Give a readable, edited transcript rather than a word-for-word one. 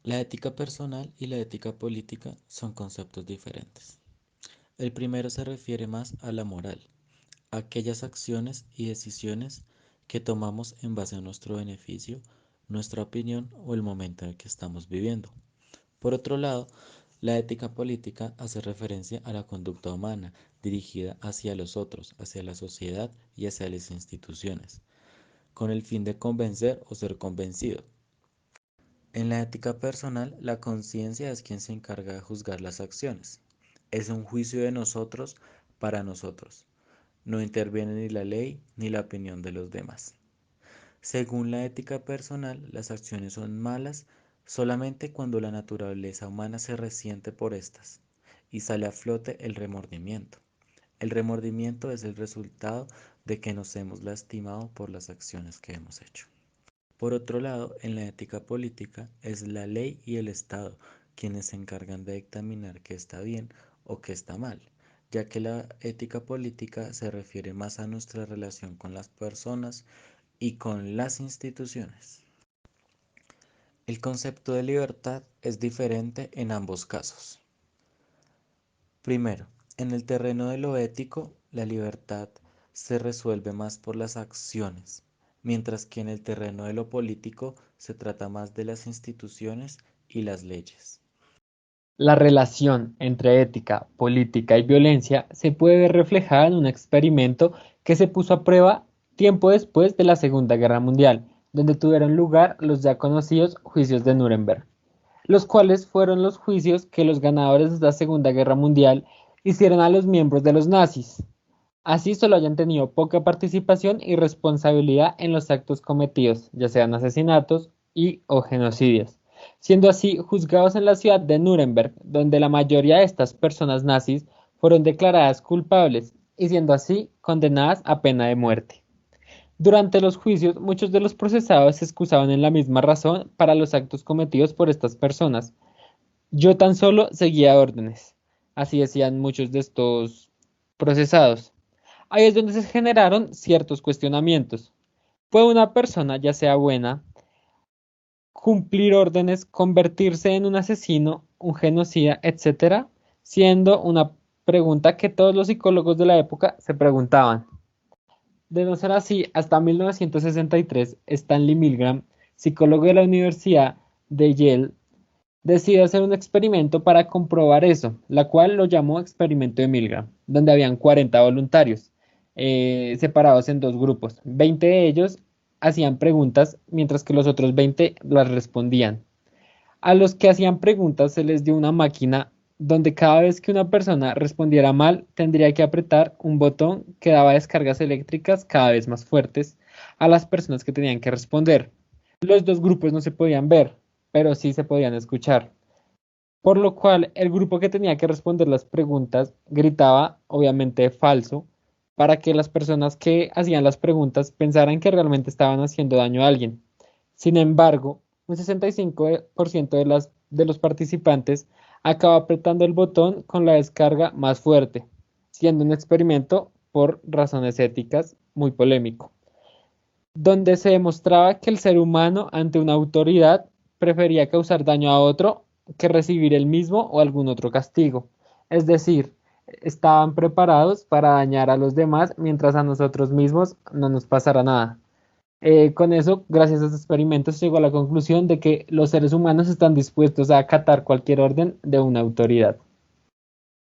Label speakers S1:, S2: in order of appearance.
S1: La ética personal y la ética política son conceptos diferentes. El primero se refiere más a la moral, a aquellas acciones y decisiones que tomamos en base a nuestro beneficio, nuestra opinión o el momento en el que estamos viviendo. Por otro lado, la ética política hace referencia a la conducta humana dirigida hacia los otros, hacia la sociedad y hacia las instituciones, con el fin de convencer o ser convencido. En la ética personal, la conciencia es quien se encarga de juzgar las acciones. Es un juicio de nosotros para nosotros. No interviene ni la ley ni la opinión de los demás. Según la ética personal, las acciones son malas solamente cuando la naturaleza humana se resiente por estas y sale a flote el remordimiento. El remordimiento es el resultado de que nos hemos lastimado por las acciones que hemos hecho. Por otro lado, en la ética política es la ley y el Estado quienes se encargan de dictaminar qué está bien o qué está mal, ya que la ética política se refiere más a nuestra relación con las personas y con las instituciones. El concepto de libertad es diferente en ambos casos. Primero, en el terreno de lo ético, la libertad se resuelve más por las acciones, mientras que en el terreno de lo político se trata más de las instituciones y las leyes.
S2: La relación entre ética, política y violencia se puede ver reflejada en un experimento que se puso a prueba tiempo después de la Segunda Guerra Mundial, donde tuvieron lugar los ya conocidos juicios de Nuremberg, los cuales fueron los juicios que los ganadores de la Segunda Guerra Mundial hicieron a los miembros de los nazis. Así solo hayan tenido poca participación y responsabilidad en los actos cometidos, ya sean asesinatos y o genocidios, siendo así juzgados en la ciudad de Nuremberg, donde la mayoría de estas personas nazis fueron declaradas culpables y siendo así condenadas a pena de muerte. Durante los juicios, muchos de los procesados se excusaban en la misma razón para los actos cometidos por estas personas. Yo tan solo seguía órdenes, así decían muchos de estos procesados. Ahí es donde se generaron ciertos cuestionamientos. ¿Puede una persona, ya sea buena, cumplir órdenes, convertirse en un asesino, un genocida, etcétera? Siendo una pregunta que todos los psicólogos de la época se preguntaban. De no ser así, hasta 1963, Stanley Milgram, psicólogo de la Universidad de Yale, decidió hacer un experimento para comprobar eso, la cual lo llamó experimento de Milgram, donde habían 40 voluntarios, separados en dos grupos. 20 de ellos hacían preguntas, mientras que los otros 20 las respondían. A los que hacían preguntas se les dio una máquina donde cada vez que una persona respondiera mal, tendría que apretar un botón que daba descargas eléctricas cada vez más fuertes a las personas que tenían que responder. Los dos grupos no se podían ver, pero sí se podían escuchar. Por lo cual, el grupo que tenía que responder las preguntas gritaba, obviamente, falso, para que las personas que hacían las preguntas pensaran que realmente estaban haciendo daño a alguien. Sin embargo, un 65% de los participantes acaba apretando el botón con la descarga más fuerte, siendo un experimento por razones éticas muy polémico, donde se demostraba que el ser humano ante una autoridad prefería causar daño a otro que recibir el mismo o algún otro castigo. Es decir, estaban preparados para dañar a los demás mientras a nosotros mismos no nos pasara nada. Con eso, gracias a estos experimentos, llegó a la conclusión de que los seres humanos están dispuestos a acatar cualquier orden de una autoridad.